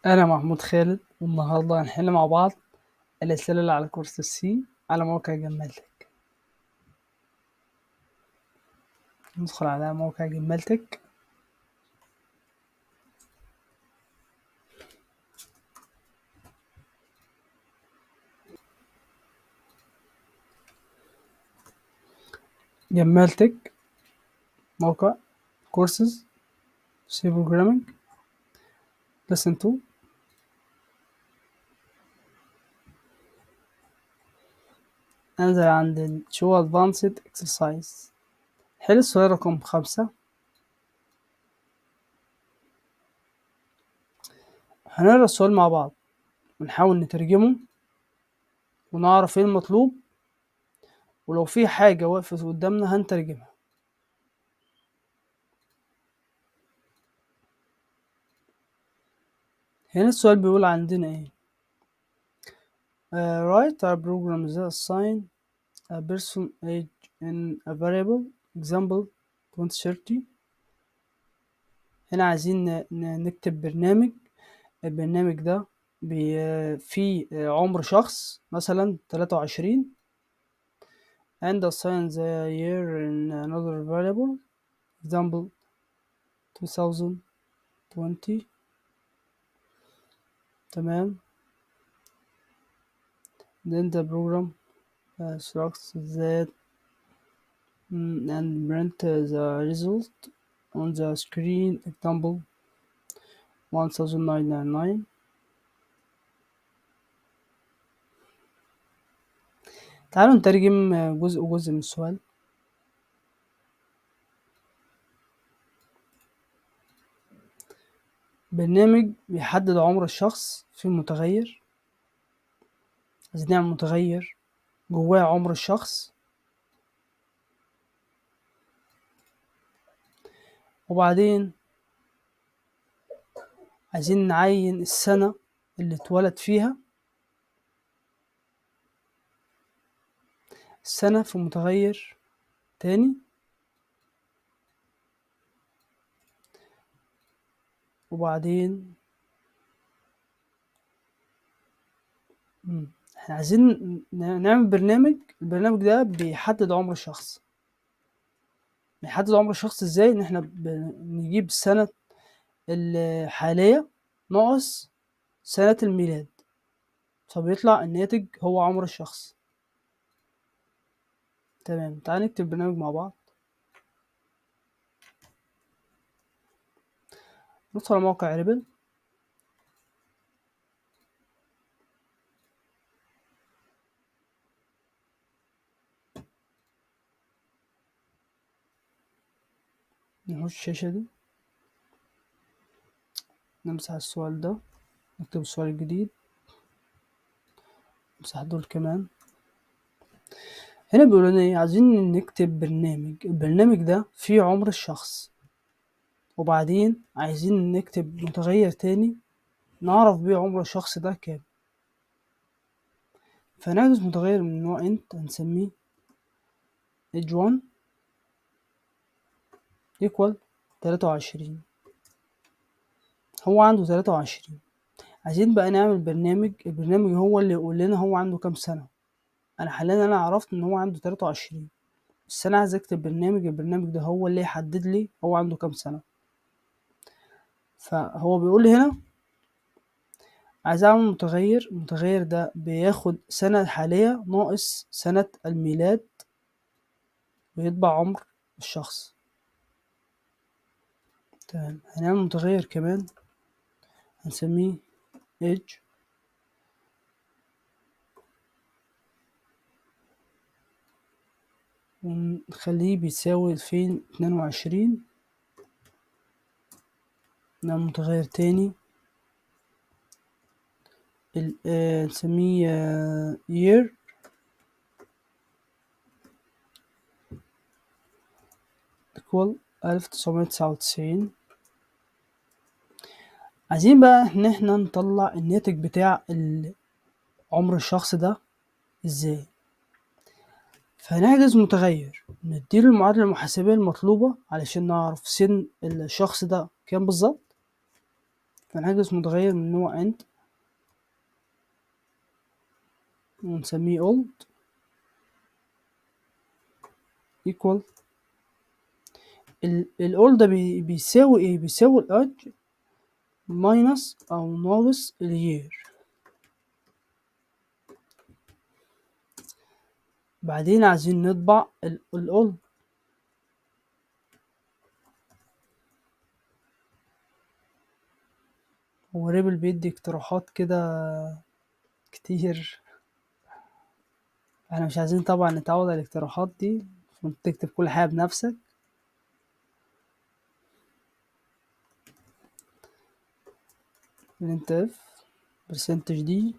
أنا محمود خالد، والنهاردة هنحل مع بعض الأسئلة اللي على كورس السي على موقع جمالتك. ندخل على موقع جمالتك. جمالتك موقع كورسز سي بروجرامينج lesson 2. انزل عند شو advanced exercise. حل السؤال رقم 5. هنقرا السؤال مع بعض ونحاول نترجمه ونعرف ايه المطلوب، ولو في حاجة وقفت قدامنا هنترجمها. هنا السؤال بيقول عندنا ايه؟ write a program that assign a person age in a variable example 2030. هنا عايزين نكتب برنامج. البرنامج ده فيه عمر شخص مثلا 23 and assign the year in another variable example 2020. تمام. then the program structs that and print the result on the screen example 1999. تعالوا نترجم جزء من السؤال. برنامج بيحدد عمر الشخص في متغير. عايزين نعمل متغير جواه عمر الشخص، وبعدين عايزين نعين السنة اللي اتولد فيها. السنة في متغير تاني، وبعدين احنا عايزين نعمل برنامج. البرنامج ده بيحدد عمر الشخص. بيحدد عمر الشخص ازاي؟ ان احنا بنجيب السنة الحالية ناقص سنة الميلاد، فبيطلع الناتج هو عمر الشخص. تمام، تعال نكتب برنامج مع بعض. ندخل على موقع ريبل. نخش الشاشة دي، نمسح السؤال ده، نكتب السؤال الجديد، نمسح دول كمان. هنا بيقول لنا ايه؟ عايزين نكتب برنامج. البرنامج ده فيه عمر الشخص، وبعدين عايزين نكتب متغير تاني نعرف بيه عمر الشخص ده كام. فنحدث متغير من نوع انت هنسميه age1 equal 23. هو عنده 23. عايزين بقى نعمل برنامج. البرنامج هو اللي يقول لنا هو عنده كام سنة. انا حاليا عرفت ان هو عنده 23، بس انا عايز اكتب برنامج. البرنامج ده هو اللي يحدد لي هو عنده كام سنة. فهو بيقول لي هنا عايز اعمل متغير. المتغير ده بياخد سنة الحالية ناقص سنة الميلاد ويطبع عمر الشخص. تمام، هنعمل متغير كمان هنسميه age ونخليه بيساوي 2022. نعمل متغير تاني نسميه year equal 1999. عايزين بقى ان احنا نطلع الناتج بتاع عمر الشخص ده ازاي. فهنحجز متغير نديله المعادلة المحاسبية المطلوبة علشان نعرف سن الشخص ده كام بالظبط. فنحجز متغير من نوع int ونسميه old equal الأول ده بيساوي ايه؟ بيساوي الأج ماينس أو ناقص اليير. بعدين عايزين نطبع الأول. هو ريبل بيدي اقتراحات كده كتير، احنا مش عايزين طبعا نتعود على الاقتراحات دي، تكتب كل حاجة بنفسك. printf برسنتج دي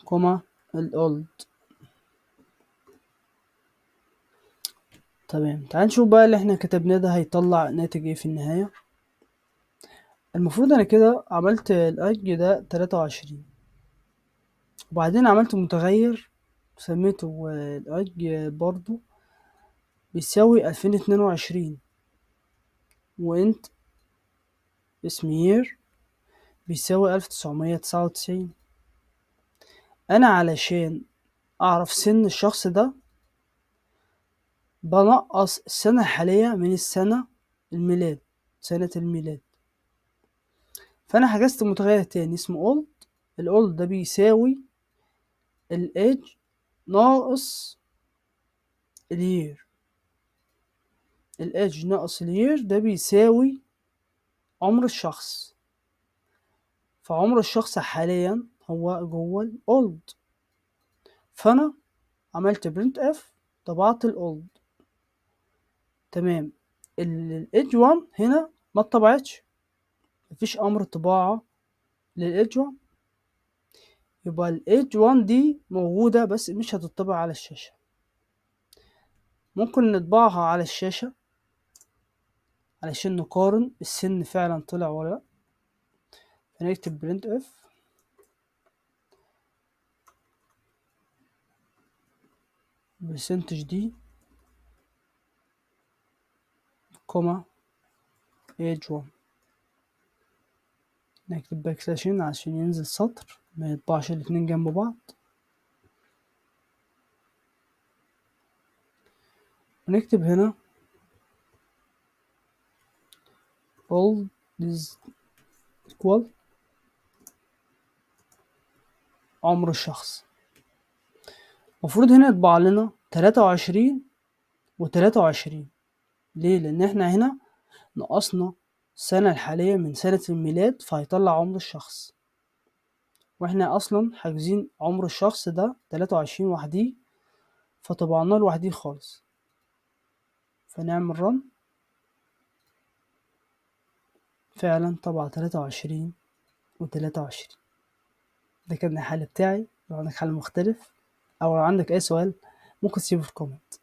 كوما الأولد. تمام، تعال نشوف بقى اللي احنا كتبناه ده هيطلع ناتج ايه في النهاية. المفروض انا كده عملت الاج ده 23، وبعدين عملت متغير سميته الاج برضو بيساوي 2022، وانت اسم يير بيساوي 1999. انا علشان اعرف سن الشخص ده بنقص السنة الحالية من السنة الميلاد، سنة الميلاد. فأنا حجزت متغير تاني اسمه old. الold ده بيساوي الage ناقص اليير. الage ناقص اليير ده بيساوي عمر الشخص، فعمر الشخص حاليا هو جوه الold. فأنا عملت printf طبعت الold. تمام، الage 1 هنا ما اتطبعتش، مفيش أمر طباعة للage 1، يبقى ال H1 دي موجودة بس مش هتطبع على الشاشة. ممكن نطبعها على الشاشة علشان نقارن السن فعلا طلع ولا لأ. فنكتب printf برسنتج دي كوما H1، نكتب باك سلاشين عشان ينزل سطر ما يطبعش الاتنين جنب بعض، ونكتب هنا all is equal عمر الشخص. المفروض هنا يطبع لنا 23 و23. ليه؟ لأن احنا هنا نقصنا السنة الحالية من سنة الميلاد، فهيطلع عمر الشخص، واحنا اصلا حاجزين عمر الشخص ده 23 وحديه، فطبعناه لوحديه خالص. فنعمل رن، فعلا طبع 23 و23. ده كان الحل بتاعي. لو عندك حل مختلف او لو عندك اي سؤال ممكن تسيبه في الكومنت.